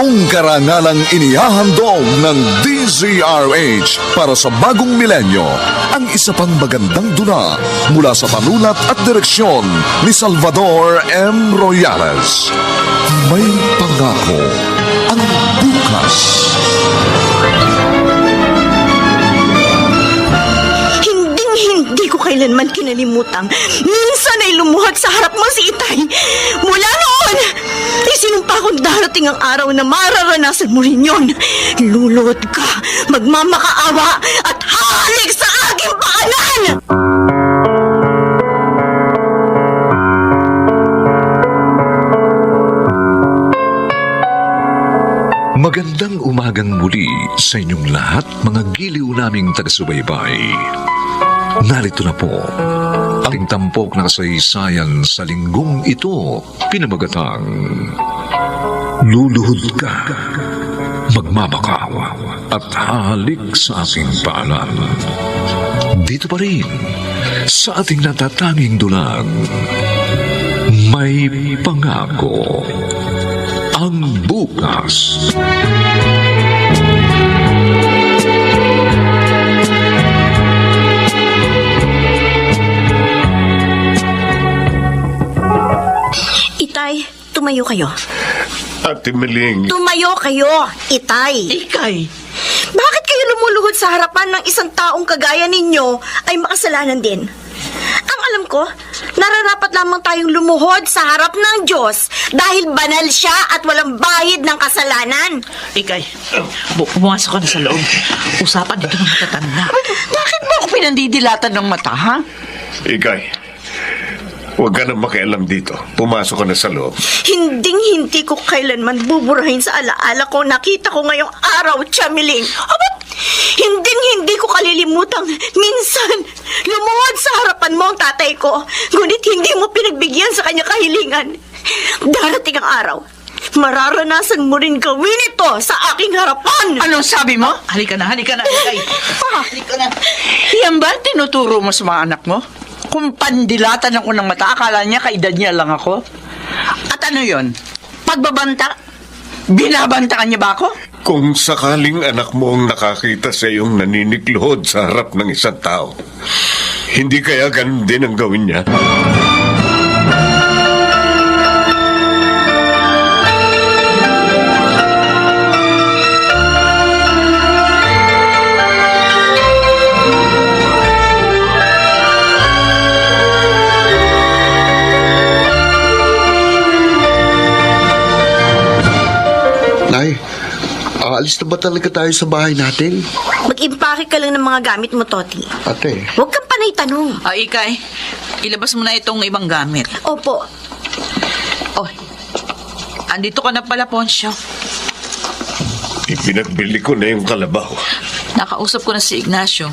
Taong karangalang inihahandog ng DZRH para sa bagong milenyo ang isa pang magandang dula mula sa panulat at direksyon ni Salvador M. Royales. May pangako ang bukas. Hindi ko kailanman kinalimutang minsan ay lumuhod sa harap mo si Itay. Mula noon, isinumpa kong darating ang araw na mararanasan mo rin yun. Luluhod ka, magmamakaawa at halik sa aking paanan! Magandang umagang muli sa inyong lahat, mga giliw naming taga-subaybay. Narito na po ang ating tampok na kasaysayan sa linggong ito, pinamagatang Luluhod ka, magmamakaawa at halik sa aking paanan. Dito pa rin sa ating natatanging dulang, May Pangako ang bukas. Itay, tumayo kayo. Ate Meling, Tumayo kayo, Itay. Ikay, Bakit kayo lumuluhod sa harapan ng isang taong kagaya ninyo ay makasalanan din? Ang alam ko, nararapat lamang tayong lumuhod sa harap ng Diyos dahil banal siya at walang bahid ng kasalanan. Ikay, pumasok ka na sa loob. Usapan dito ng matatanda. Bakit mo ako pinandidilatan ng mata, ha? Ikay, huwag ka na makialam dito. Pumasok ka na sa loob. Hindi ko kailanman buburahin sa alaala ko nakita ko ngayong araw, Chamiling. Abat, hindi ko kalilimutang minsan lumuhod sa harapan mo ang tatay ko, ngunit hindi mo pinagbigyan sa kanya kahilingan. Darating ang araw, mararanasan mo rin gawin ito sa aking harapan. Anong sabi mo? Halika na, Ikay. Halika na. Yan ba ang tinuturo mo sa mga anak mo? Kung pandilatan ako ng mata, akala niya kaedad niya lang ako? At ano yon? Pagbabanta? Binabantaan niya ba ako? Kung sakaling anak mo ang nakakita sa iyong naninikluhod sa harap ng isang tao, hindi kaya ganun din ang gawin niya? Nay, aalis na ba talaga tayo sa bahay natin? Mag-impake ka lang ng mga gamit mo, Toti. Ate, Huwag kang panay tanong. Ikay, ilabas mo na itong ibang gamit. Opo, Oh, andito ka na pala, Poncio. Ipinagbili ko na yung kalabaw. Nakausap ko na si Ignacio.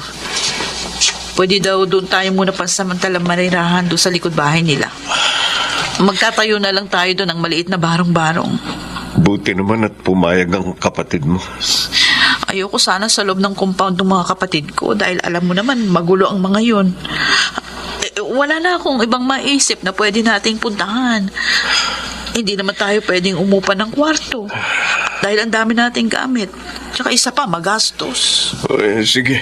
Pwede daw doon tayo muna pansamantalang marirahan doon sa likod bahay nila. Magtatayo na lang tayo doon ng maliit na barong-barong. Buti naman at pumayag ang kapatid mo. Ayoko sana sa loob ng compound ng mga kapatid ko dahil alam mo naman magulo ang mga yun. Wala na akong ibang maisip na pwede nating puntahan. Hindi naman tayo pwedeng umupa ng kwarto dahil ang dami nating gamit. Tsaka isa pa, magastos. Sige.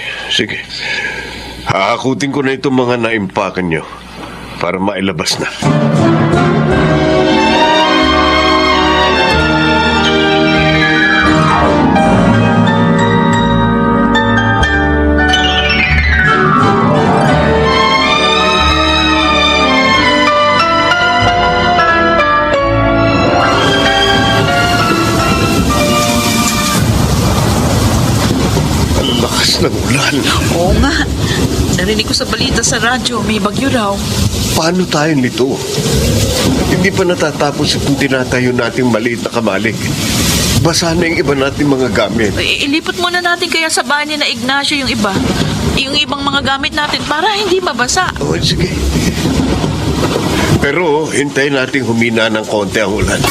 Hahakutin ko na itong mga naimpakan nyo para mailabas na. Ng ulan. Oo nga. Narinig ko sa balita sa radyo, may bagyo raw. Paano tayo nito? Hindi pa natatapos itong tinatayo nating maliit na kamalig. Basa na yung iba nating mga gamit. Ilipat muna natin kaya sa bahay ni na Ignacio yung iba. Yung ibang mga gamit natin para hindi mabasa. Oh, sige. Pero hintayin nating humina ng konti ang ulan.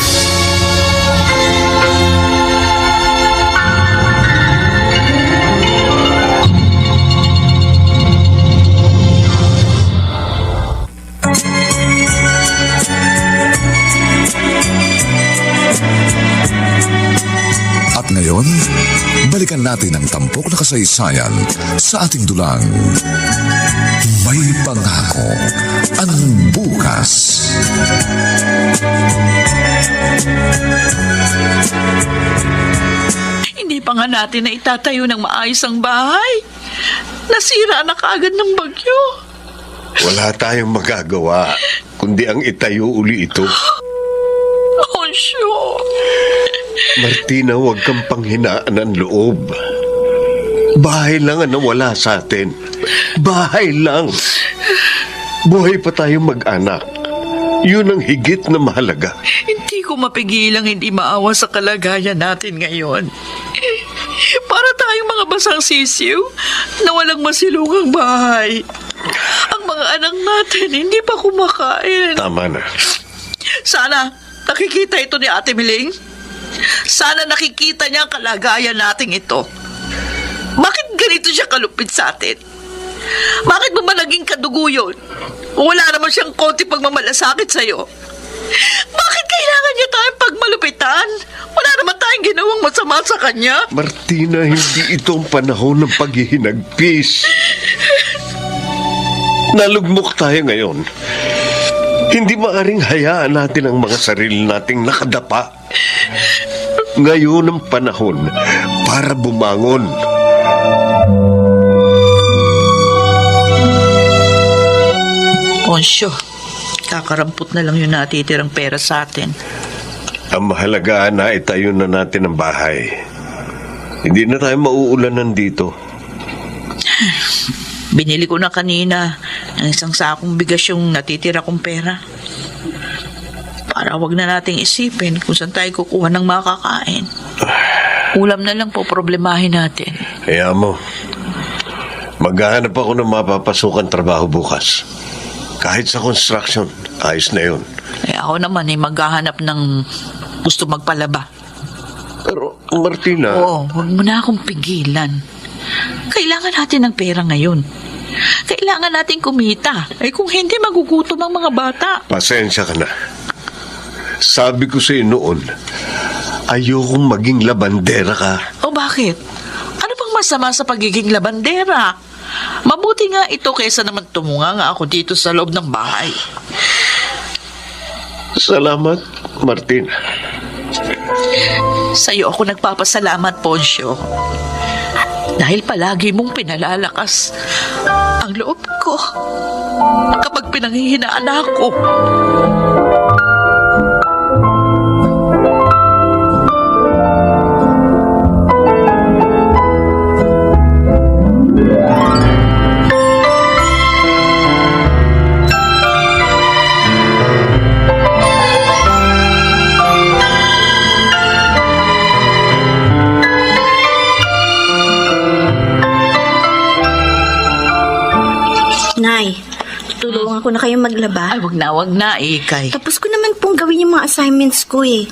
Ngayon, balikan natin ang tampok na kasaysayan sa ating dulang. May pangako ang bukas. Hindi pa nga natin na itatayo ng maayos ang bahay. Nasira na kaagad ng bagyo. Wala tayong magagawa, kundi ang itayo uli ito. Onsyo. Martina, huwag kang panghinaan ng loob. Bahay lang ang nawala sa atin. Bahay lang. Buhay pa tayong mag-anak. Yun ang higit na mahalaga. Hindi ko mapigilang hindi maawa sa kalagayan natin ngayon. Para tayong mga basang sisiw na walang masilungang bahay. Ang mga anak natin hindi pa kumakain. Tama na. Sana nakikita ito ni Ate Miling. Sana nakikita niya ang kalagayan nating ito. Bakit ganito siya kalupit sa atin? Bakit mo ba naging kadugo yun? Wala naman siyang konti pagmamalasakit sa'yo. Bakit kailangan niya tayong pagmalupitan? Wala naman tayong ginawang masama sa kanya. Martina, hindi ito ang panahon ng paghihinagpis. Nalugmok tayo ngayon. Hindi maaring hayaan natin ang mga sarili nating nakadapa. Ngayon ang panahon para bumangon. Onsyo, kakarampot na lang yung natitirang pera sa atin. Ang mahalaga na itayo na natin ang bahay. Hindi na tayo mauulanan dito. Binili ko na kanina ng isang sakong bigas yung natitira kong pera. Para wag na nating isipin kung saan tayo kukuha ng makakain. Ulam na lang po problemahin natin. Kaya mo, maghahanap ako ng mapapasukan trabaho bukas. Kahit sa construction, ayos na yun. Ako naman maghahanap ng gusto magpalaba. Pero, Martina... Oo, wag mo na akong pigilan. Kailangan natin ng pera ngayon. Kailangan natin kumita. Kung hindi, magugutom ang mga bata. Pasensya ka na. Sabi ko sa'yo noon, ayokong maging labandera ka. O bakit? Ano bang masama sa pagiging labandera? Mabuti nga ito kaysa naman tumunga nga ako dito sa loob ng bahay. Salamat, Martina. Sa'yo ako nagpapasalamat, Poncio. Dahil palagi mong pinalalakas ang loob ko kapag pinanghihinaan ako. Nay, tulungan ko na kayong maglaba. Ay, wag na, Ikay. Tapos ko naman pong gawin yung mga assignments ko eh.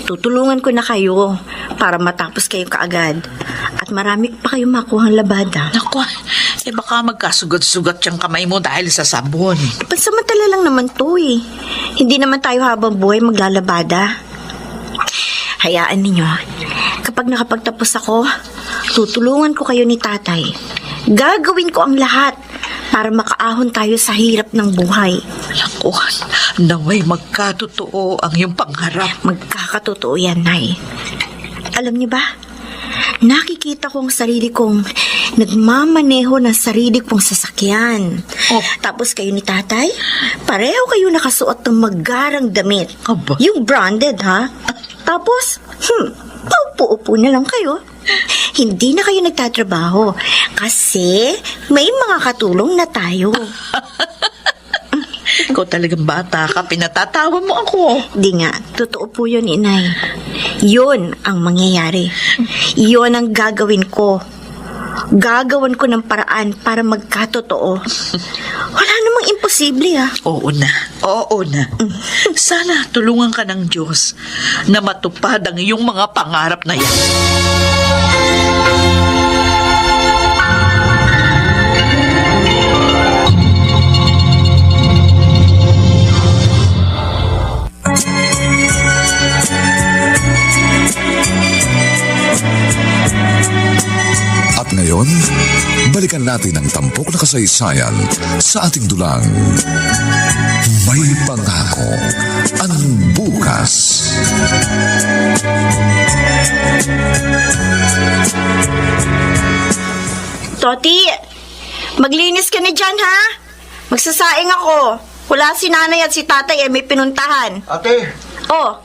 Tutulungan ko na kayo para matapos kayo kaagad. At marami pa kayong makuhang labada. Naku, baka magkasugat-sugat yung kamay mo dahil sa sabon. Pansamantala lang naman to eh. Hindi naman tayo habang buhay maglalabada. Hayaan ninyo, kapag nakapagtapos ako, tutulungan ko kayo ni tatay. Gagawin ko ang lahat para makaahon tayo sa hirap ng buhay. Naku, naway magkatotoo ang iyong pangarap. Magkakatotoo yan, Nay. Alam niyo ba, nakikita ko ang sarili kong nagmamaneho ng sarili kong sasakyan. Oh. Tapos kayo ni tatay, pareho kayo nakasuot ng magarang damit. Aba. Yung branded, ha? Tapos, upo-upo na lang kayo. Hindi na kayo nagtatrabaho kasi may mga katulong na tayo. Ikaw talagang bata ka, pinatatawa mo ako. Di nga, totoo po yun, inay. Yun ang mangyayari. Yun ang gagawin ko. Gagawan ko ng paraan para magkatotoo. Wala namang imposible, ha? Oo na. Sana tulungan ka ng Diyos na matupad ang iyong mga pangarap na yan. balikan natin ang tampok na kasaysayan sa ating dulang. May pangako ang bukas. Toti, maglinis ka na dyan, ha? Magsasaing ako. Wala si nanay at si tatay may pinuntahan. Ate, Oh,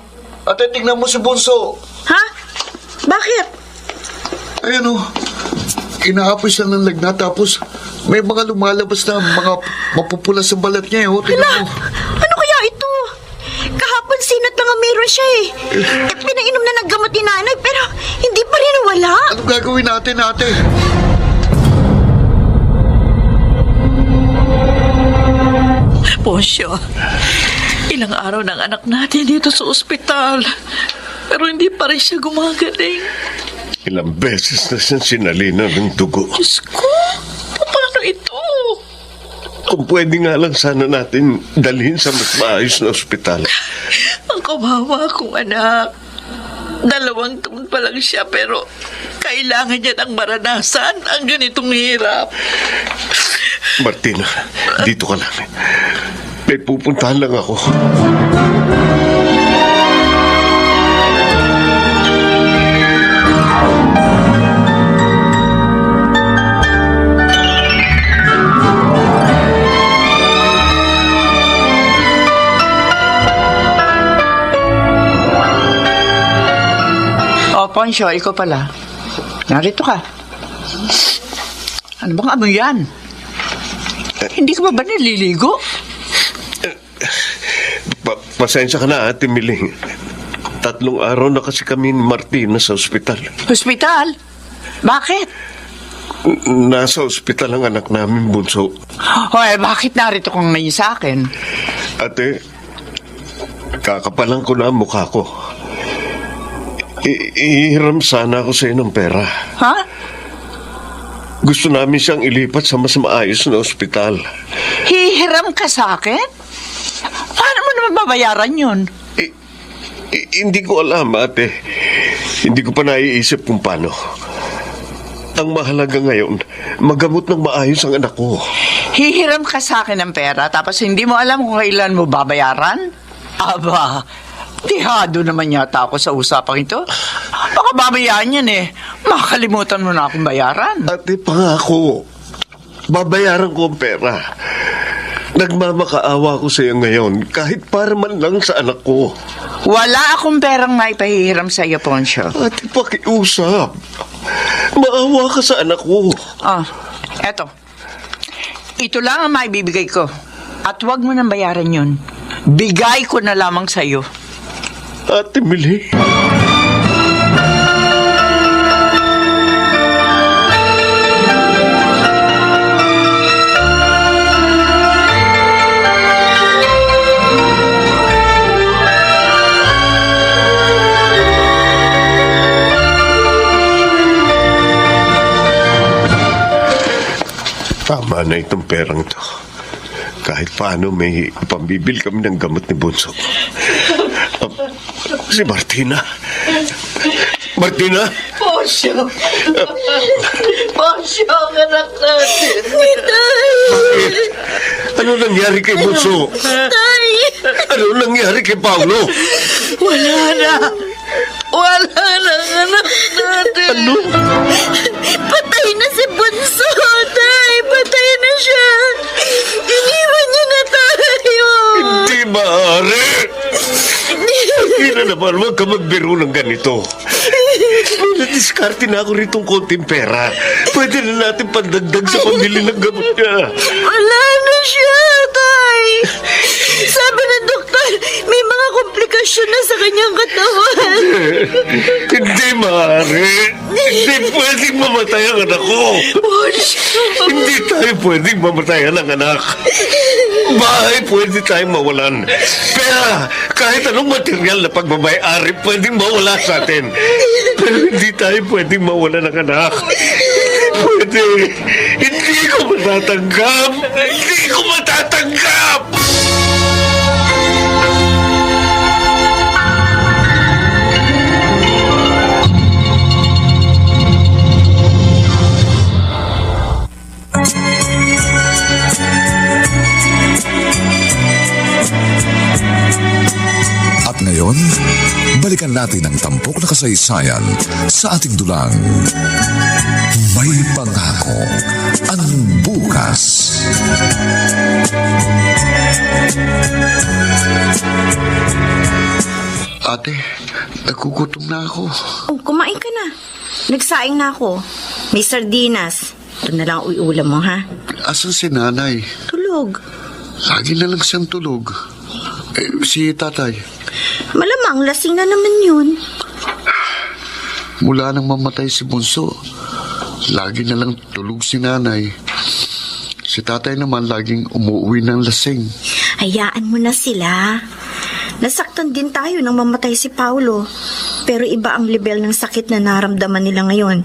tingnan mo si Bunso. ha? Bakit? Ayan o, inaapoy siya ng lagnat tapos may mga lumalabas na mga mapupula sa balat niya. Tingnan mo. Ano kaya ito? Kahapon sinat lang ang meron siya eh. Pinainom na ng gamot ni nanay pero hindi pa rin wala. Anong gagawin natin, ate? Poncio, ilang araw ng anak natin dito sa ospital. Pero hindi pa rin siya gumagaling. Ilang beses na siyang sinalina ng dugo. Diyos ko, paano ito? Kung pwede nga lang sana natin dalhin sa mas maayos na ospital. Ang kawawa kong anak. 2 taon pa lang siya pero kailangan niya ng maranasan ang ganitong hirap. Martina, dito ka lang. May pupuntahan lang ako. O, Poncio, ikaw pala. Narito ka. Ano bang amoy yan? Hindi ka ba naliligo? Pasensya ka na, Ate Miling. 3 araw na kasi kami ni Martina sa ospital. Hospital? Bakit? Nasa ospital ang anak namin, Bunso. Hoy, bakit narito kang ngayon sa akin? Ate, kakapalan ko na ang mukha ko. Ihiram sana ako sa iyo ng pera. Ha? Gusto namin siyang ilipat sa mas maayos na ospital. Hihiram ka sa akin? Paano mo naman babayaran yun? Hindi ko alam, ate. Hindi ko pa naiisip kung paano. Ang mahalaga ngayon, magamot ng maayos ang anak ko. Hihiram ka sa akin ng pera tapos hindi mo alam kung kailan mo babayaran? Aba, tihado naman yata ako sa usapang ito. Baka babayaan yan eh. Makakalimutan mo na akong bayaran. Ate, pangako. Babayaran ko ang pera. Nagmamakaawa ko sa iyo ngayon, kahit para man lang sa anak ko. Wala akong perang maipahihiram sa iyo, Poncio. Ate, pakiusap. Maawa ka sa anak ko. Eto. Ito lang ang maibibigay ko. At huwag mo nang bayaran yun. Bigay ko na lamang sa iyo. Ate Mili. Tama na itong perang to. Kahit paano may pambibil kami ng gamot ni Bunso. Si Martina. Martina? Poncio! Poncio, ang anak natin! Bakit? Ano nangyari kay Bunso? Ano nangyari kay Paulo? Wala na! Wala na ang anak natin! Ano? Patay na si Bunso, tay! Patay na siya! Iniwan niya na tayo! Hindi maaari! Hindi na naman, huwag ka magbiro ng ganito. Nadiskarte na ako ritong konting pera. Pwede na natin pandagdag sa pambili ng gamot niya. Wala na siya, tay! Sabi ng doktor, may mga komplikasyon na sa kanyang katawan. Hindi maaari. Hindi pwedeng mamatay ang anak ko. Hindi tayo pwedeng mamatayan ang anak. Bahay pwede tayong mawalan. Pera, kahit anong material na pagbabayari, pwedeng mawala sa atin. Pero hindi tayo pwedeng mawalan ng anak. Pwede. Hindi ko matatanggap. Hindi ko matatanggap! ngayon, balikan natin ang tampok na kasaysayan sa ating dulang. May pangako ang bukas. Ate, nagugutom na ako. Oh, kumain ka na. Nagsaing na ako. May sardinas. Ito na lang ulam mo, ha? Asan si nanay? Tulog. Lagi na lang siyang tulog. Si tatay, Malamang lasing na naman yun. mula nang mamatay si Bunso, lagi na lang tulog si nanay. Si tatay naman laging umuwi ng lasing. Hayaan mo na sila. Nasaktan din tayo nang mamatay si Paulo. Pero iba ang level ng sakit na naramdaman nila ngayon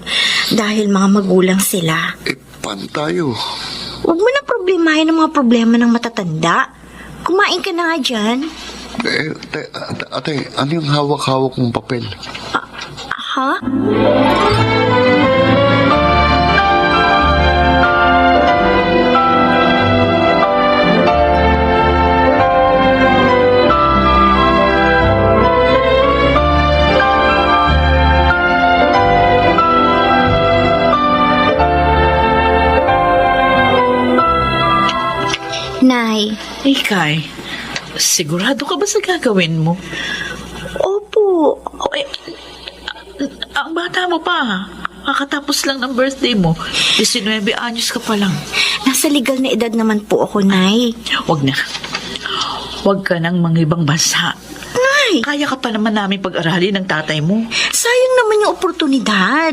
dahil mga magulang sila. Paano tayo? Huwag mo na problemahin ang mga problema ng matatanda. Kumain ka na nga dyan. Ate, ano yung hawak-hawak mong papel? Ha? Nay. Ikay, sigurado ka ba sa gagawin mo? Opo. O, ang bata mo pa. Kakatapos lang ng birthday mo. 19 anyos ka pa lang. Nasa legal na edad naman po ako, Nay. Huwag na. Huwag ka nang mangibang bansa. Nay! Kaya ka pa naman namin pag-aralin ng tatay mo. Sayang naman yung oportunidad.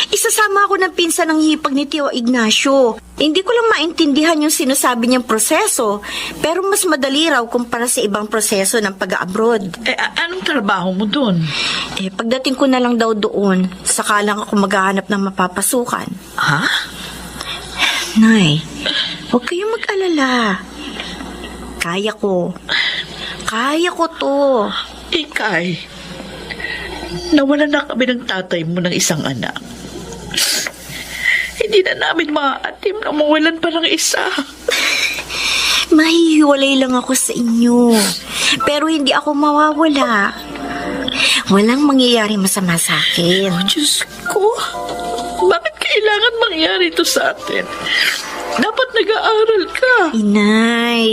Isasama ako ng pinsan ng hipag ni Tio Ignacio. Hindi ko lang maintindihan yung sinasabi niyang proseso, pero mas madali raw kumpara sa ibang proseso ng pag-abroad. Anong trabaho mo dun? Pagdating ko na lang daw doon, saka lang ako maghahanap ng mapapasukan. Ha? Nay, huwag kayong mag-alala. Kaya ko. Kaya ko to. Ikay, nawalan na kami ng tatay mo ng isang anak. Hindi na namin maaatim na mawalan pa ng isa. Mahihiwalay lang ako sa inyo. Pero hindi ako mawawala. Walang mangyayari masama sa akin. Diyos ko, bakit kailangan mangyari ito sa atin? Dapat nag-aaral ka. Inay.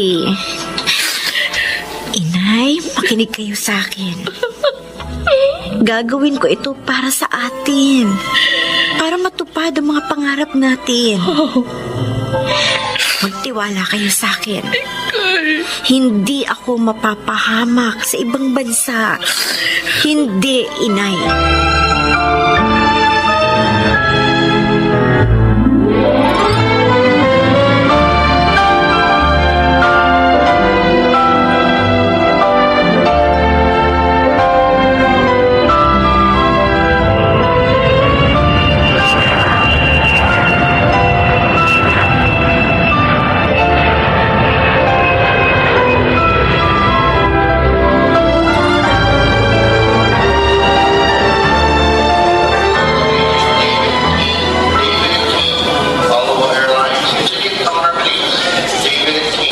Inay, makinig kayo sa akin. Gagawin ko ito para sa atin. Para matupad ang mga pangarap natin. Magtiwala kayo sa akin. Hindi ako mapapahamak sa ibang bansa. Hindi, Inay.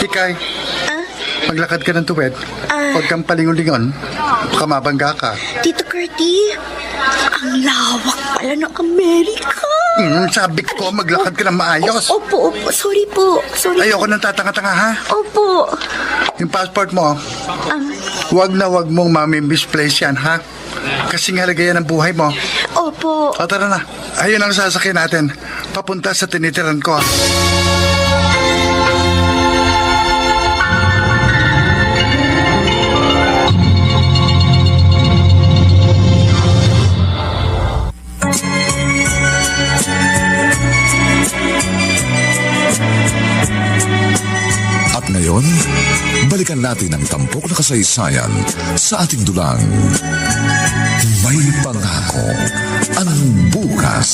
Ikay, maglakad ka ng tuwid. Huwag kang palingon-lingon. Baka mabangga ka. Tito Curti, ang lawak pala ng Amerika. Sabi ko, maglakad ka ng maayos. Opo. Sorry po. Sorry. Ayoko nang tatanga-tanga, ha? Opo. Yung passport mo, wag mong mami-misplace yan, ha? Kasing halaga yan ang buhay mo. Opo. O, tara na. Ayun ang sasakyan natin. Papunta sa tinitiran ko. At ngayon, balikan natin ang tampok na kasaysayan sa ating dulang. May pangako ang bukas.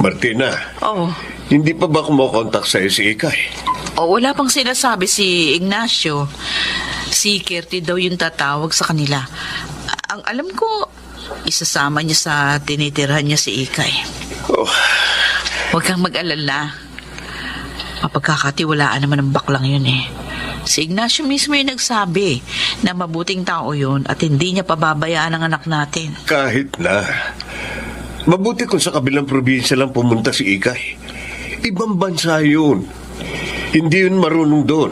Martina, Oh, hindi pa ba kumokontak sa'yo si Ikay? wala pang sinasabi si Ignacio. Si Kirti daw yung tatawag sa kanila. Ang alam ko, isasama niya sa tinitirhan niya si Ikay. Oh, Huwag kang mag-alala. Mapagkakatiwalaan naman ng baklang yun eh. Si Ignacio mismo yung nagsabi na mabuting tao yun at hindi niya pababayaan ang anak natin. Kahit na. Mabuti kung sa kabilang probinsya lang pumunta si Ikay. Ibang bansa yun. Hindi yun marunong doon.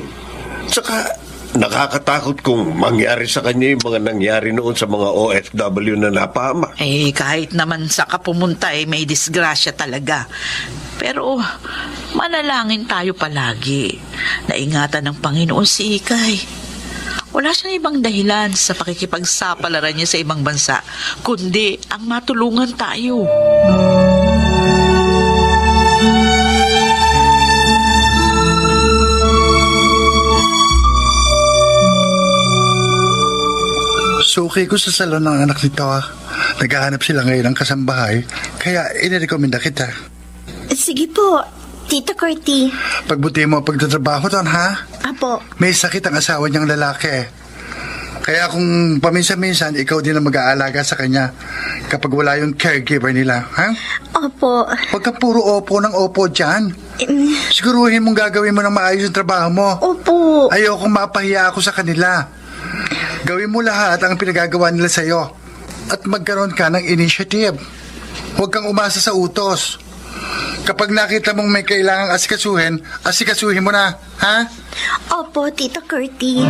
Saka nakakatakot kung mangyari sa kanya yung mga nangyari noon sa mga OFW na napama. Eh, kahit naman sa kapumunta eh, may disgrasya talaga. Pero, manalangin tayo palagi. Naingatan ng Panginoon si Ikay. Wala siyang ibang dahilan sa pakikipagsapalaran niya sa ibang bansa, kundi ang matulungan tayo. Suki ko sa salon ng anak nito. Naghahanap sila ngayon ng kasambahay, kaya inirekomenda kita. Sige po, Tito Curti. Pagbuti mo ang pagtatrabaho doon, ha? Apo. May sakit ang asawa niyang lalaki. Kaya kung paminsan-minsan, ikaw din ang mag-aalaga sa kanya kapag wala yung caregiver nila, ha? Opo. Huwag ka puro opo ng opo dyan. Siguruhin mong gagawin mo ng maayos yung trabaho mo. Opo. Ayokong mapahiya ako sa kanila. Gawin mo lahat ang pinagagawa nila sa'yo at magkaroon ka ng initiative. Huwag kang umasa sa utos. Kapag nakita mong may kailangang asikasuhin mo na, ha? Opo, Tito Curti.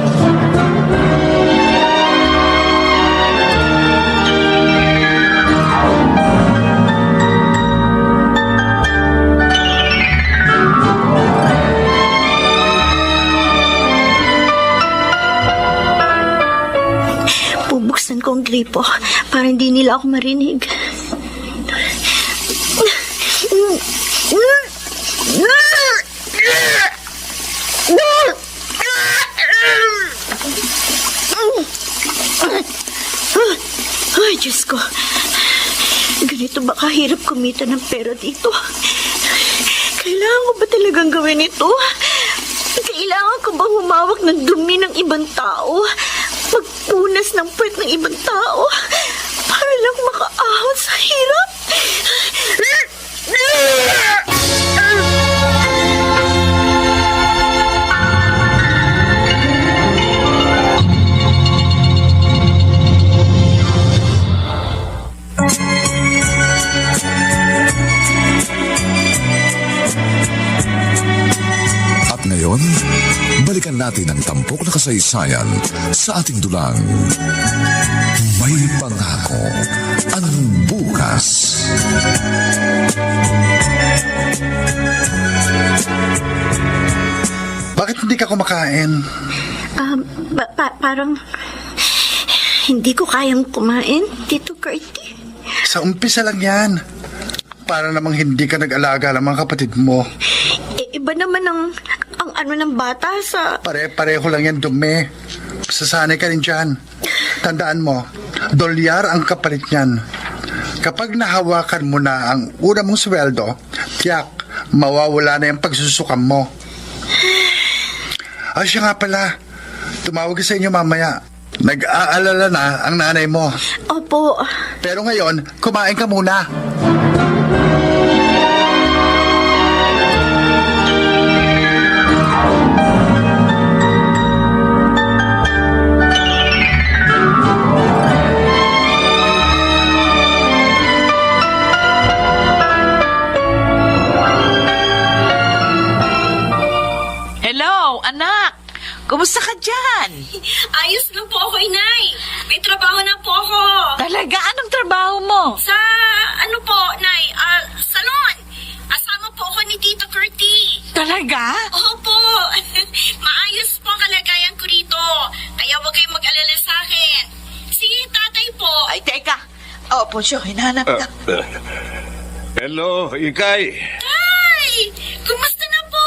Bubuksan ko ang gripo para hindi nila ako marinig. Ay, Diyos ko. Ganito ba kahirap kumita ng pera dito? Kailangan ko ba talagang gawin ito? Kailangan ko ba humawak ng dumi ng ibang tao? Magpunas ng puwet ng ibang tao? Para lang makaahon sa hirap? At ngayon, balikan natin ang tampok na kasaysayan sa ating dulang. May pangako ang bukas. Bakit hindi ka kumakain? Parang hindi ko kayang kumain, Tito Curti. Sa umpisa lang yan. Para namang hindi ka nag-alaga ng mga kapatid mo. Iba naman ang ano ng bata sa... Pare-pareho lang yan dumi. Sasanay ka rin dyan. Tandaan mo, $1 ang kapalit niyan. Kapag nahawakan mo na ang una mong sweldo, tiyak, mawawala na yung pagsusukan mo. Ay, siya nga pala. Tumawag sa inyo mamaya. Nag-aalala na ang nanay mo. Opo. Pero ngayon, kumain ka muna. Hello, anak! Kumusta ka dyan? Ayos lang po ako, Inay. May trabaho na po ako. Talaga? Anong trabaho mo? Sa, ano po, Nay, salon. Asama po ako ni Tito Curti. Talaga? Opo. Maayos po ang kalagayan ko rito. Kaya huwag kayong mag-alala sa akin. Si tatay po. Ay, teka. Oh, Poncio, hinahanap ka. Hello, Ikay. Tay! Kumusta na po?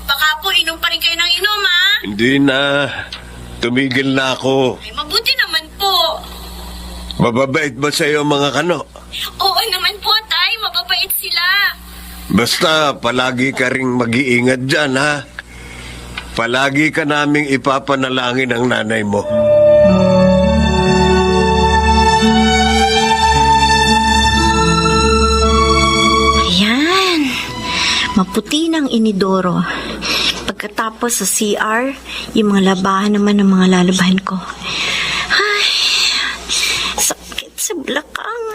Baka po inom pa rin kayo ng inom, ha? Hindi na. Tumigil na ako. Ay, mabuti naman po. Mababait ba sa'yo mga kano? Oo naman po, Tay. Mababait sila. Basta palagi ka ring mag-iingat dyan, ha? Palagi ka naming ipapanalangin ang nanay mo. Ayan. Maputi ng inidoro. Pagkatapos sa CR, yung mga labahan naman ng mga lalabahan ko. Ay, sakit sa balakang.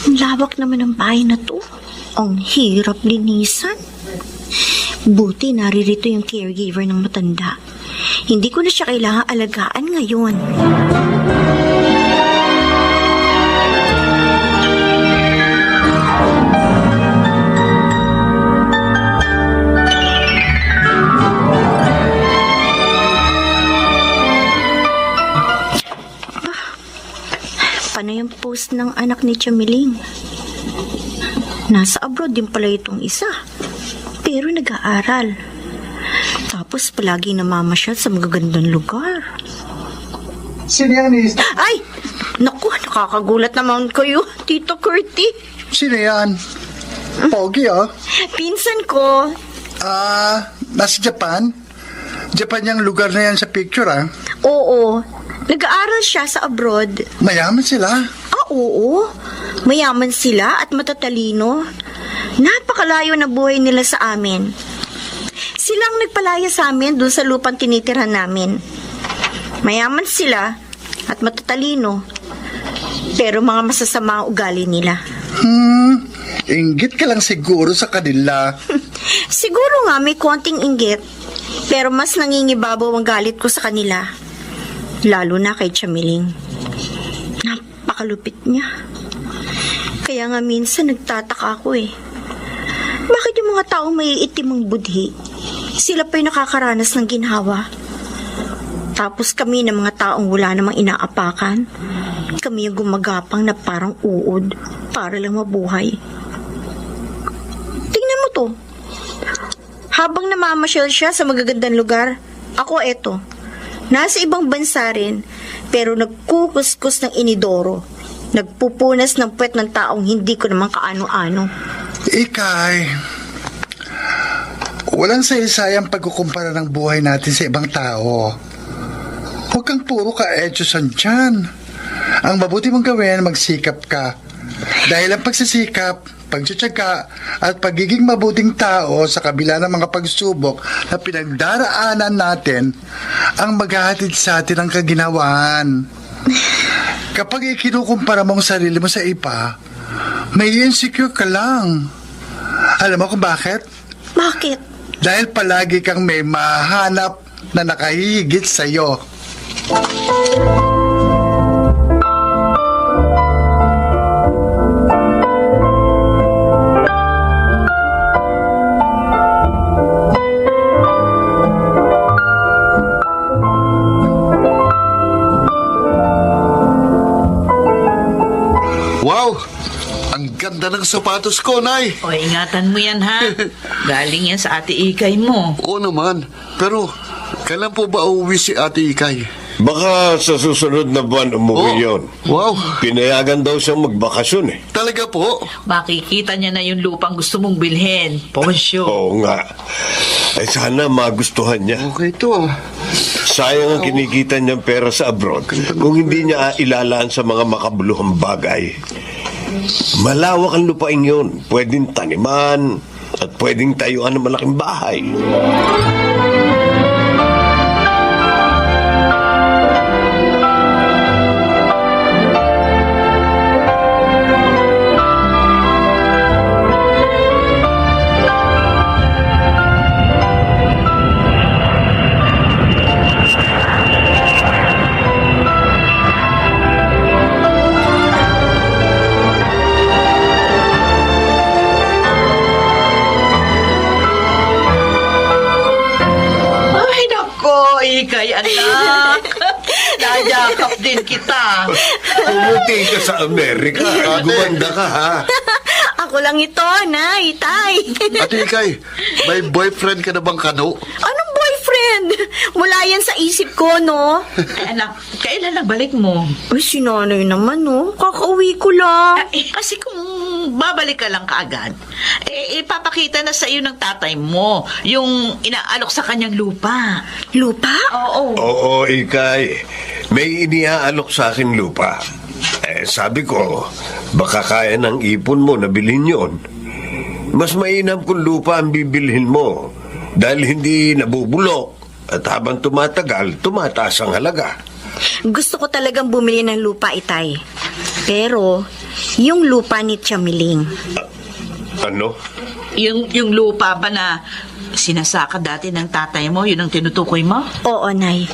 Ang lawak naman ng bahay na to. Ang hirap linisan. Buti naririto yung caregiver ng matanda. Hindi ko na siya kailangang alagaan ngayon. Paano yung post ng anak ni Chamiling? Nasa abroad din pala itong isa. Pero nag-aaral. Tapos palagi namamasyal sa magagandang lugar. Sino yan, Nis? Ay! Naku, nakakagulat naman kayo, Tito Curty. Sino yan? Pogi, oh. Pinsan ko. Nasa Japan? Japan yung lugar na yan sa picture, ah. Oo. Nag-aaral siya sa abroad. Mayaman sila. Oo. Mayaman sila at matatalino. Napakalayo na buhay nila sa amin. Silang nagpalaya sa amin doon sa lupang tinitirhan namin. Mayaman sila at matatalino. Pero mga masasama ang ugali nila. Inggit ka lang siguro sa kanila. Siguro nga may konting inggit. Pero mas nangingibabaw ang galit ko sa kanila. Lalo na kay Chamiling. Napakalupit niya. Kaya nga minsan nagtataka ako eh. Bakit yung mga taong may itimang budhi, sila pa'y nakakaranas ng ginhawa? Tapos kami na mga taong wala namang inaapakan, kami yung gumagapang na parang uod para lang mabuhay. Tingnan mo to. Habang namamasyal siya sa magagandang lugar, ako eto. Nasa ibang bansa rin, pero nagkukuskus ng inidoro. Nagpupunas ng puwet ng taong hindi ko naman kaano-ano. Ikay, walang saysayang pagkukumpara ng buhay natin sa ibang tao. Huwag kang puro ka-edyosan dyan. Ang mabuti mong gawin, magsikap ka. Dahil ang pagsisikap, pagtsatsaga at pagiging mabuting tao sa kabila ng mga pagsubok na pinagdaraanan natin ang maghahatid sa atin ng kaginhawaan. Kapag ikinukumpara mo ang sarili mo sa iba, may insecure ka lang. Alam mo kung bakit? Bakit? Dahil palagi kang may mahanap na nakahihigit sa'yo. Wow! Ang ganda ng sapatos ko, Nay. O, ingatan mo yan, ha? Galing yan sa ate Ikay mo. Oo naman. Pero, kailan po ba uuwi si Ate Ikay? Baka sa susunod na buwan umuwi Oh, yun. wow. Pinayagan daw siyang magbakasyon eh. Talaga po? Makikita niya na yung lupang gusto mong bilhin. Ponsyo. Oo nga. Ay sana magustuhan niya. Okay to. Sayang ang kinikita niyang pera sa abroad kung hindi niya ilalaan sa mga makabuluhang bagay. Malawak ang lupain yun. Pwedeng taniman at pwedeng tayuan ng malaking bahay. Ikay, anak. Nayakap din kita. Pumuti ka sa Amerika. Gumanda ka, ha? Ako lang ito, Nay, Tay. Ate Ikay, may boyfriend ka na bang kano? Anong boyfriend? Wala yan sa isip ko, no? Anak, kailan nagbalik mo? Ay, si nanay naman, no? Kakauwi ko lang. Kasi kung babalik ka lang kaagad, ipapakita na sa iyo ng tatay mo yung inaalok sa kanyang lupa. Lupa? Oo. Oo, Ikay. May iniaalok sa akin lupa. Sabi ko, baka kaya ng ipon mo na bilhin yun. Mas mainam kung lupa ang bibilhin mo dahil hindi nabubulok at habang tumatagal, tumataas ang halaga. Gusto ko talagang bumili ng lupa, Itay. Pero, yung lupa ni Chamiling. Ano? Yung lupa ba na sinasaka dati ng tatay mo, yun ang tinutukoy mo? Oo, Nay.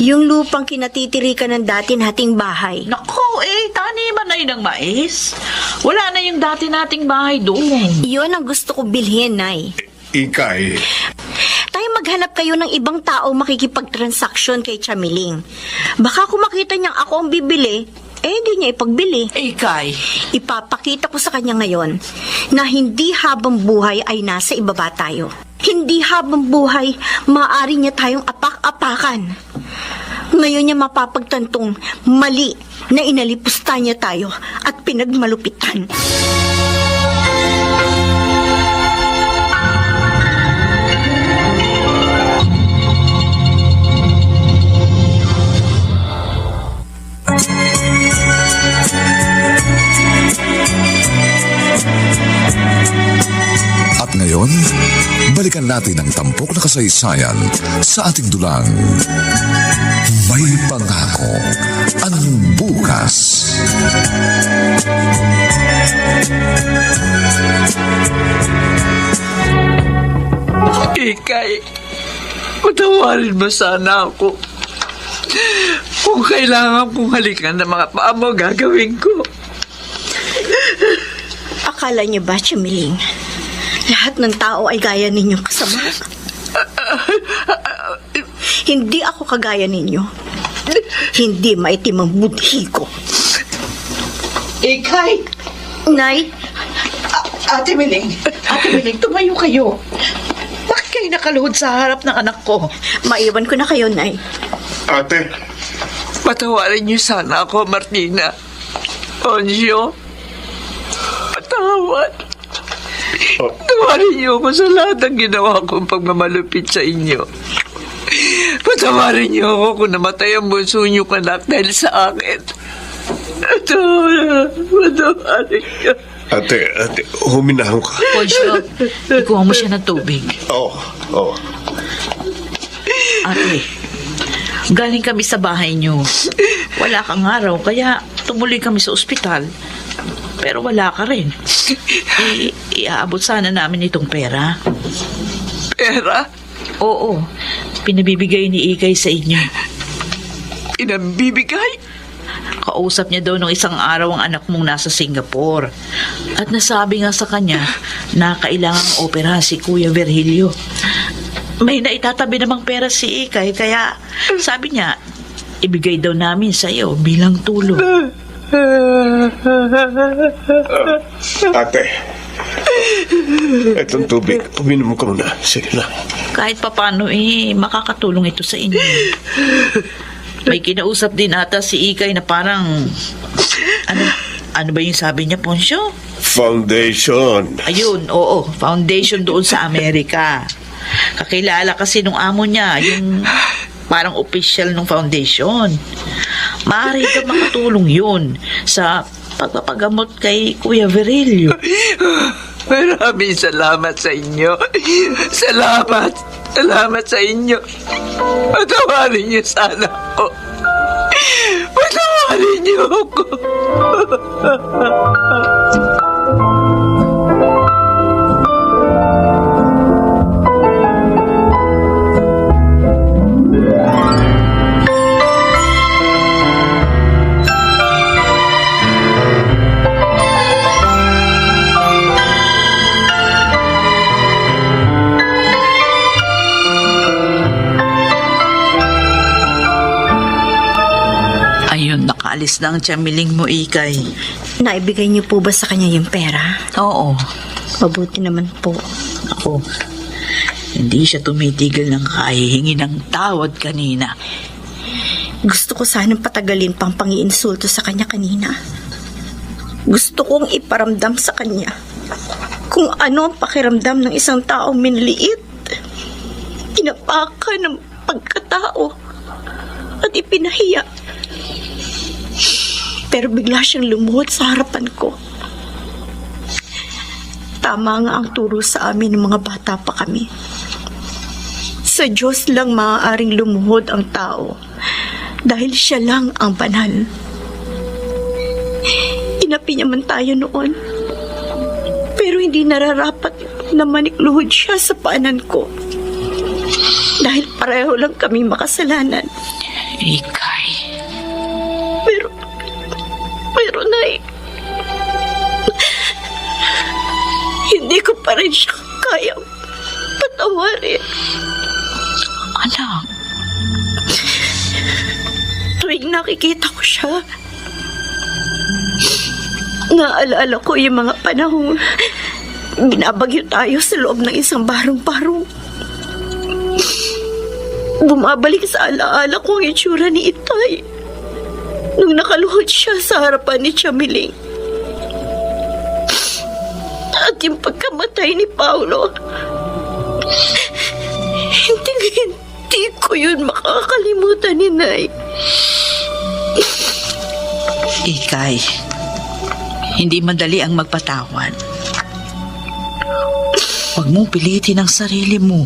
Yung lupang kinatitirikan ng dati nating bahay. Naku, taniman na yun ng mais. Wala na yung dati nating bahay doon. Yun ang gusto ko bilhin, Nay. Ikay, Tayo maghanap kayo ng ibang tao makikipag-transaksyon kay Chamiling. Baka kung makita niyang ako ang bibili, hindi niya ipagbili. Kay, Ipapakita ko sa kanya ngayon na hindi habang buhay ay nasa ibaba tayo. Hindi habang buhay, maaari niya tayong apak-apakan. Ngayon niya mapapagtantong mali na inalipusta niya tayo at pinagmalupitan. At ngayon, balikan natin ang tampok na kasaysayan sa ating dulang. May pangako ang bukas. Ikay, patawarin mo sana ako. Kung kailangan kong halikan ng mga paa mo, gagawin ko. Akala niyo ba, Chamiling, lahat ng tao ay gaya ninyong kasama? Hindi ako kagaya ninyo. Hindi maitim ang budhi ko. Ikay! Nay, Ate Miling, tumayo kayo. Bakit kayo nakaluhod sa harap ng anak ko? maiwan ko na kayo, Nay. ate, Patawarin niyo sana ako, Martina. Onjo, patawad. Tawarin niyo ako sa lahat ng ginawa kong pagmamalupit sa inyo. Patawarin niyo ako kung namatay ang bunso niyo anak dahil sa akin. Patawarin niyo. ate, huminahon ka. Poncho, ikuha mo siya ng tubig. Oo. Ate, galing kami sa bahay niyo. Wala kang araw, kaya tumuloy kami sa ospital. Pero wala ka rin. Iaabot sana namin itong pera. Pera? Oo, pinabibigay ni Ikay sa inyo. Inambibigay? Kausap niya daw nung isang araw ang anak mong nasa Singapore. At nasabi nga sa kanya na kailangang opera si Kuya Virgilio. May naitatabi namang pera si Ikay, kaya sabi niya, ibigay daw namin sa iyo bilang tulong. Ate, itong tubig, uminom ka muna. Sige na. Kahit papano makakatulong ito sa inyo. May kinausap din ata si Ikay na parang, ano ba yung sabi niya, Poncio? Foundation. Ayun, oo, foundation doon sa Amerika. Kakilala kasi nung amo niya, yung parang official ng foundation. Maaari ka makatulong yun sa pagpapagamot kay Kuya Virgilio. Maraming salamat sa inyo. Salamat sa inyo. Patawarin niyo sana ako. Patawarin niyo ako. Ayun, nakaalis na ang Chamiling mo, Ikay. Naibigay niyo po ba sa kanya yung pera? Oo. Mabuti naman po. Ako, hindi siya tumitigil ng kahihingi ng tawad kanina. Gusto ko sanang patagalin pang pangiinsulto sa kanya kanina. Gusto kong iparamdam sa kanya kung ano ang pakiramdam ng isang taong minliit, inapakan ng pagkatao at ipinahiya. Pero bigla siyang lumuhod sa harapan ko. Tama nga ang turo sa amin ng mga bata pa kami. Sa Diyos lang maaaring lumuhod ang tao dahil siya lang ang banal. Inapi niya man tayo noon, pero hindi nararapat na manikluhod siya sa paanan ko. Dahil pareho lang kami makasalanan. Ikay. Pero Nay, hindi ko pa rin siya kayang patawarin. Anak, Tuwing nakikita ko siya, naaalala ko yung mga panahong binabagyo tayo sa loob ng isang barong-barong. Bumabalik sa alaala ko ang itsura ni Itay nung nakaluhod siya sa harapan ni Chamiling. At yung pagkamatay ni Paulo, hindi ko yun makakalimutan ni Nay. Ikay, hindi madali ang magpatawad. Huwag mong pilitin ang sarili mo.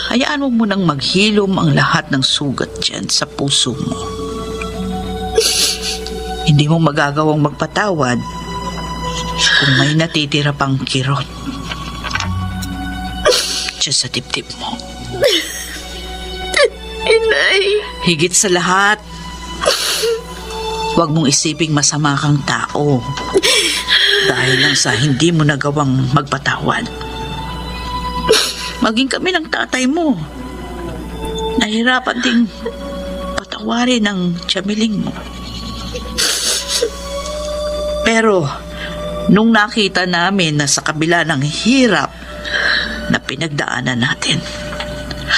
Hayaan mo munang maghilom ang lahat ng sugat dyan sa puso mo. Hindi mo magagawang magpatawad kung may natitira pang kirot dyan sa dibdib mo. Inay. Higit sa lahat, huwag mong isiping masama kang tao dahil lang sa hindi mo nagawang magpatawad. Maging kami ng tatay mo. Nahirapan ding patawarin ang Chamiling mo. Pero, nung nakita namin na sa kabila ng hirap na pinagdaanan natin,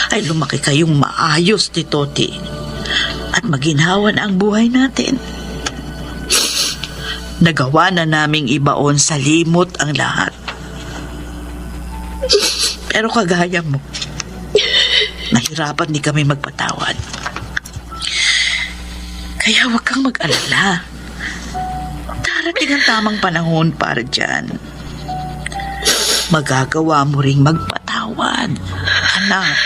ay lumaki kayong maayos ni Toti at maginhawa na ang buhay natin. Nagawa na naming ibaon sa limot ang lahat. Pero kagaya mo, nahirapan din kami magpatawad. Kaya huwag kang mag-alala. Darating ang tamang panahon para dyan. Magagawa mo ring magpatawad, anak.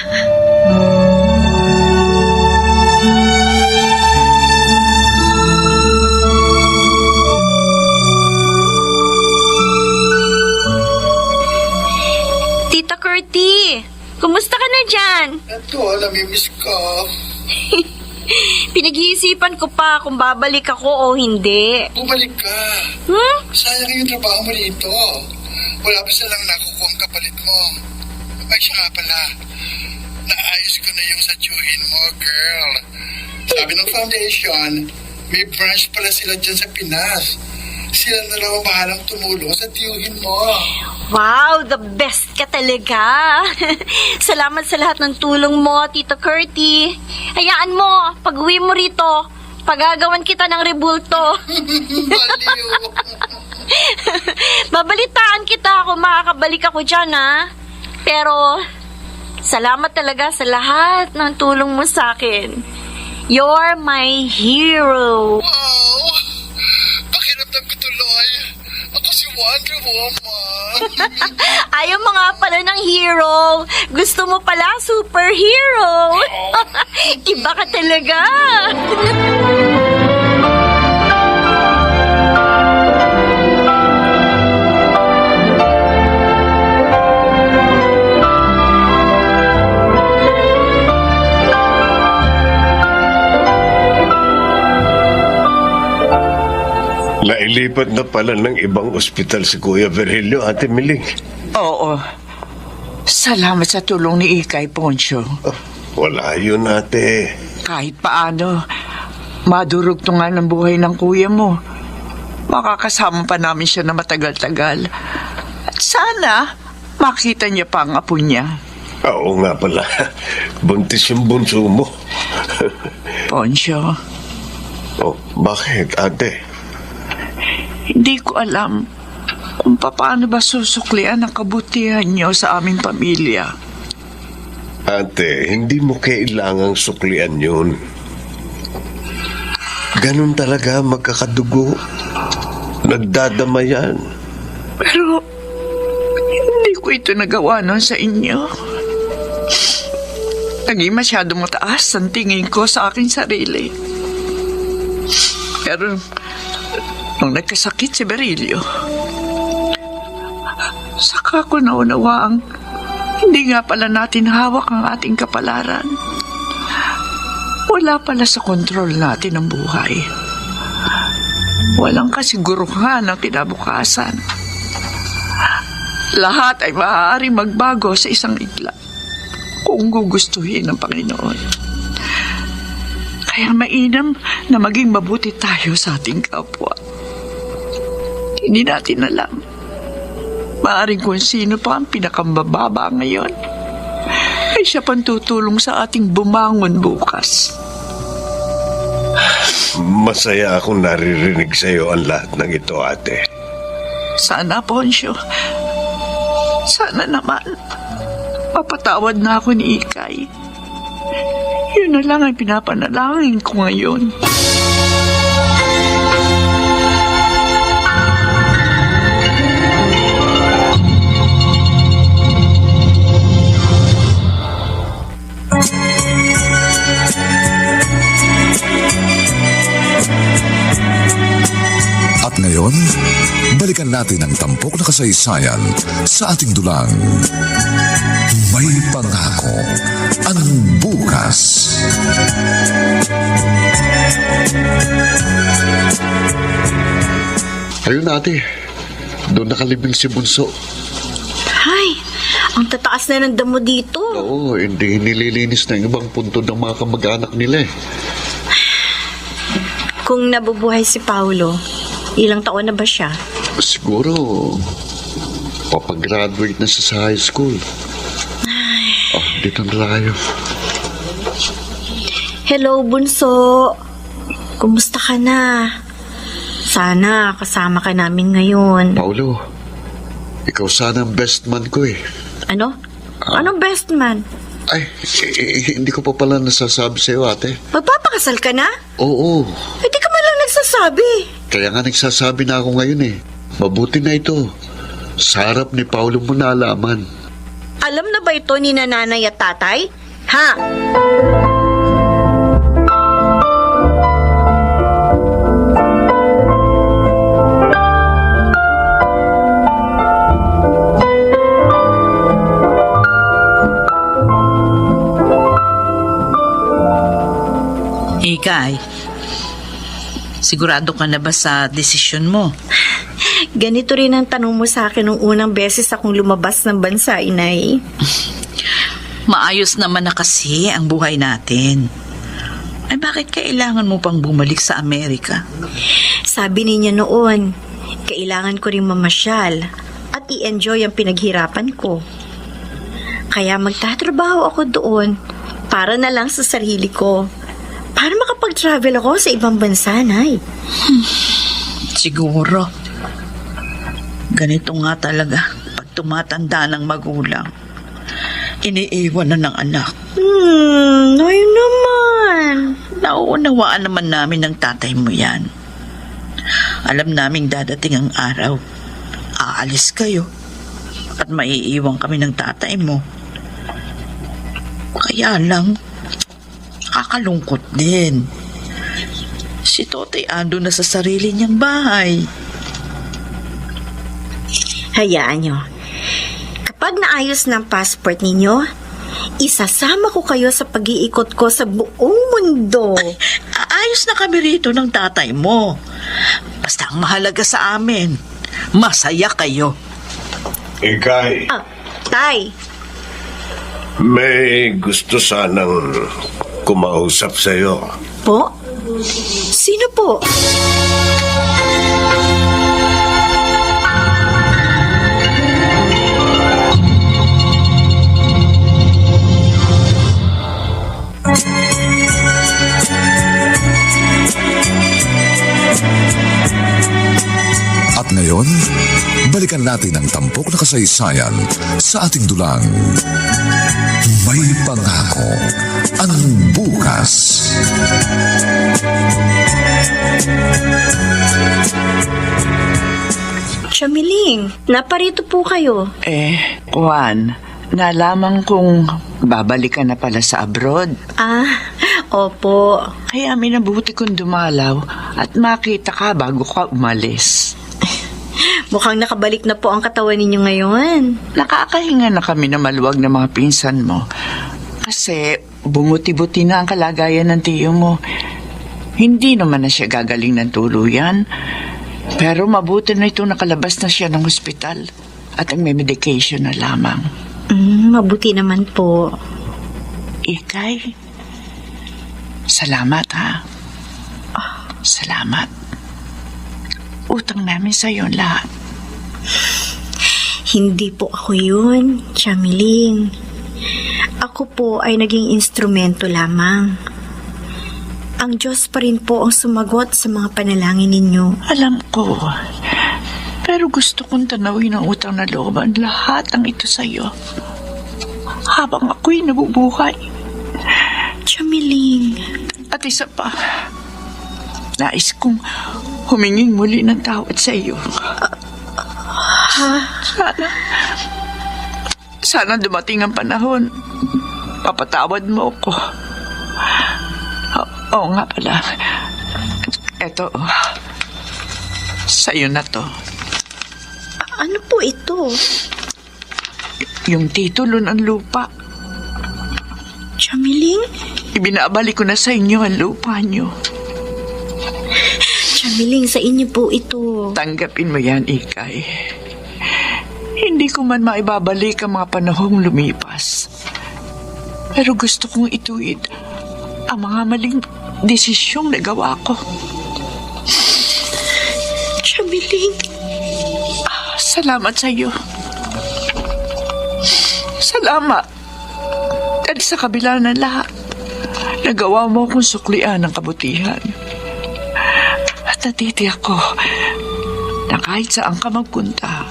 Tita Curti, kumusta ka na dyan? Ito, namimiss ko. Pinag-iisipan ko pa kung babalik ako o hindi. Bumalik ka. Sayang yung trabaho mo dito. Wala pa silang nakukuha ang kapalit mo. Ay, siya nga pala. Naayos ko na yung sa tiyuhin mo, girl. Sabi ng foundation, may branch pala sila dyan sa Pinas. Sila na lang ang bahalang tumulong sa tiyuhin mo. Wow, the best ka talaga. Salamat sa lahat ng tulong mo, Tita Curti. Hayaan mo, pag-uwi mo rito, pagagawan kita ng rebulto. Baliw. Babalitaan kita kung makakabalik ako dyan, ha? Pero, salamat talaga sa lahat ng tulong mo sa akin. You're my hero. Wow! Pakiramdam ko tuloy. Ako si Wonder Woman. Ayaw mo nga pala ng hero. Gusto mo pala superhero. Iba ka talaga. Nailipat na pala ng ibang ospital si Kuya Virgilio, Ate Miling. Oo. Salamat sa tulong ni Ikay, Poncio. Oh, wala yun, ate. Kahit paano, madurugtungan ang buhay ng kuya mo. Makakasama pa namin siya na matagal-tagal. At sana, makita niya pa ang apo niya. Oo nga pala. Buntis yung bunso mo. Poncio, Oh, bakit, ate? hindi ko alam kung paano ba susuklian ang kabutihan niyo sa aming pamilya. Ate, hindi mo kailangang suklian yun. Ganun talaga magkakadugo. Nagdadamayan. Pero hindi ko ito nagawa noon sa inyo. Naging masyado mataas ang tingin ko sa aking sarili. Pero nung nagkasakit si Berilio, saka ko naunawaang hindi nga pala natin hawak ang ating kapalaran. Wala pala sa kontrol natin ang buhay. Walang kasiguruhan ang kinabukasan. Lahat ay maaaring magbago sa isang igla kung gugustuhin ng Panginoon. Kaya mainam na maging mabuti tayo sa ating kapwa. Hindi natin alam. Maaaring kung sino pa ang pinakambababa ngayon, ay siya pang tutulong sa ating bumangon bukas. Masaya akong naririnig sa iyo ang lahat ng ito, ate. Sana, Poncio. Sana naman mapatawad na ako ni Ikay. Yun na lang ang pinapanalangin ko ngayon. At ngayon, balikan natin ang tampok na kasaysayan sa ating dulang. May pangako ang bukas. Ayun ate, doon nakalibing si Bunso. Ay, ang tataas na ng damo dito. Oo, hindi nililinis ng ibang punto ng mga kamag-anak nila eh. Kung nabubuhay si Paulo, ilang taon na ba siya? Siguro, papagraduate na siya sa high school. Oh, dito na tayo. Hello, Bunso. Kumusta ka na? Sana kasama ka namin ngayon. Paulo, ikaw sana ang best man ko eh. Ano? Anong best man? Ay, hindi ko pa pala nasasabi sa'yo, ate. Magpapakasal ka na? Oo, Hindi ka man lang nagsasabi. kaya nga nagsasabi na ako ngayon eh. Mabuti na ito. Sa harap ni Paulo mo nalaman. Alam na ba ito ni nanay at tatay? Ha? Ikay, sigurado ka na ba sa desisyon mo? Ganito rin ang tanong mo sa akin nung unang beses akong lumabas ng bansa, inay. Maayos naman na kasi ang buhay natin. Ay bakit kailangan mo pang bumalik sa Amerika? Sabi niya noon, kailangan ko rin mamasyal at i-enjoy ang pinaghirapan ko. Kaya magtatrabaho ako doon para na lang sa sarili ko. Para makapag-travel ako sa ibang bansa, Nay. Siguro. Ganito nga talaga pag tumatanda ng magulang. Iniiwan na ng anak. Nay naman. Nauunawaan naman namin ng tatay mo yan. Alam naming dadating ang araw. Aalis kayo. At maiiwan kami ng tatay mo. Kaya lang, nakakalungkot din. Si Totoy ando na sa sarili niyang bahay. Hayaan nyo. Kapag naayos ng passport ninyo, isasama ko kayo sa pag-iikot ko sa buong mundo. Ayos na kami rito ng tatay mo. Basta ang mahalaga sa amin, masaya kayo. Ikay, Ah, Tay, may gusto sanang kumausap sa iyo. po? Sino po? At ngayon, balikan natin ang tampok na kasaysayan sa ating dulang. May pangako ang bukas. Chamiling, naparito po kayo. Juan, nalaman kong babalik ka na pala sa abroad. Opo. Kaya minabuti kong dumalaw at makita ka bago ka umalis. Mukhang nakabalik na po ang katawan ninyo ngayon. Nakakahinga na kami na maluwag na mga pinsan mo. Kasi bumuti-buti na ang kalagayan ng tiyo mo. Hindi naman na siya gagaling ng tuluyan. Pero mabuti na ito nakalabas na siya ng ospital. At ang may medication na lamang. Mabuti naman po. Ikay, salamat ha. Salamat. Utang namin sa iyo lahat. Hindi po ako yun, Chamiling. Ako po ay naging instrumento lamang. Ang Diyos pa rin po ang sumagot sa mga panalangin ninyo. Alam ko. Pero gusto kong tanawin ang utang na looban. Lahat ang ito sa iyo. Habang ako'y nabubuhay. Chamiling. At isa pa, nais kong huminging muli ng tawad sa iyo. Sana dumating ang panahon. Papatawad mo ako. Oo nga pala. Eto, sa'yo na to. Ano po ito? Yung titulo ng lupa. Chamiling? Ibinabalik ko na sa inyo ang lupa nyo. Chamiling, sa inyo po ito. Tanggapin mo yan, Ikay. Hindi ko man maibabalik ang mga panahong lumipas. Pero gusto kong ituwid ang mga maling desisyong nagawa ko. Chamiling. Salamat sa iyo. Salamat. Dahil sa kabila ng lahat, nagawa mo akong suklian ng kabutihan. At natitiyak ko na kahit saan ka magpunta,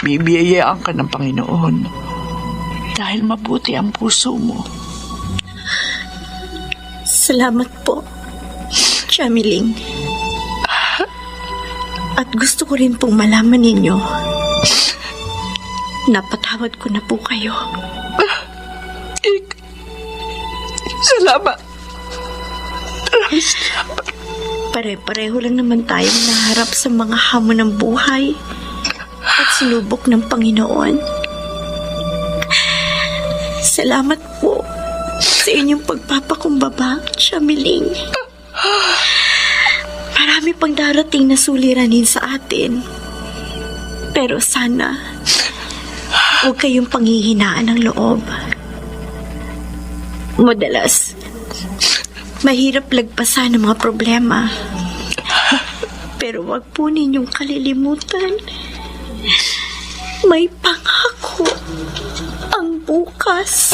bibiyayaan ka ng Panginoon dahil mabuti ang puso mo. Salamat po, Chamiling. At gusto ko rin pong malaman ninyo, napatawad ko na po kayo. Salamat. Pare-pareho lang naman tayong naharap sa mga hamon ng buhay at sinubok ng Panginoon. Salamat po sa inyong pagpapakumbaba, Chamiling. Marami pang darating na suliranin sa atin. Pero sana, huwag kayong panghihinaan ng loob. Madalas, mahirap lagpasan ang mga problema. Pero huwag po ninyong kalilimutan. May pangako ang bukas.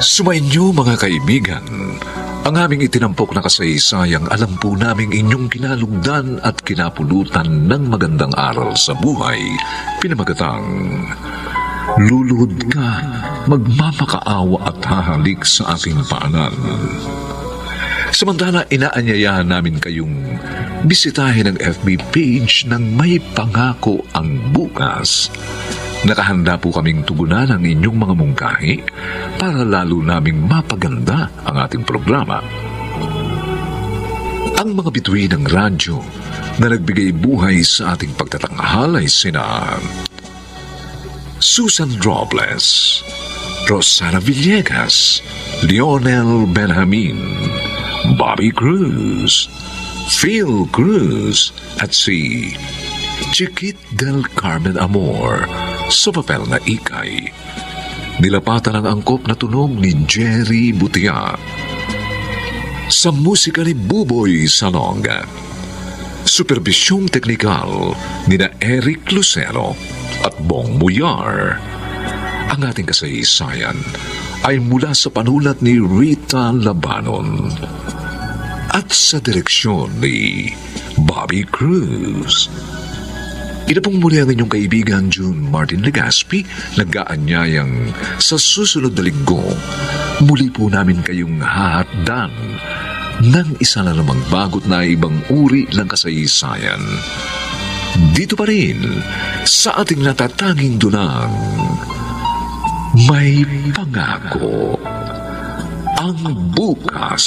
Sumainyo mga kaibigan, ang aming itinampok na kasaysayang alam po naming inyong kinalugdan at kinapulutan ng magandang aral sa buhay, pinamagatang lulud ka, magmamakaawa at hahalik sa aking paanan. Samantala, inaanyayahan namin kayong bisitahin ang FB page ng May Pangako ang Bukas. Nakahanda po kaming tugunan ang inyong mga mungkahi para lalo naming mapaganda ang ating programa. Ang mga bituin ng radyo na nagbigay buhay sa ating pagtatanghal ay sina Susan Robles, Rosana Villegas, Lionel Benjamin, Bobby Cruz, Phil Cruz at si Chiquit del Carmen Amor sa papel na Ikay. Nilapatan ang angkop na tunog ni Jerry Butia. Sa musika ni Buboy Salonga. Supervisyong teknikal ni na Eric Lucero at Bong Muyar. Ang ating kasaysayan ay mula sa panulat ni Rita Labanon. at sa direksyon ni Bobby Cruz. Ito pong muli ang inyong kaibigan June Martin Legaspi, nag-aanyayang sa susunod na linggo, muli po namin kayong hahatdan ng isa na namang bagot na ibang uri ng kasaysayan. Dito pa rin sa ating natatanging dunang may pangako ang bukas.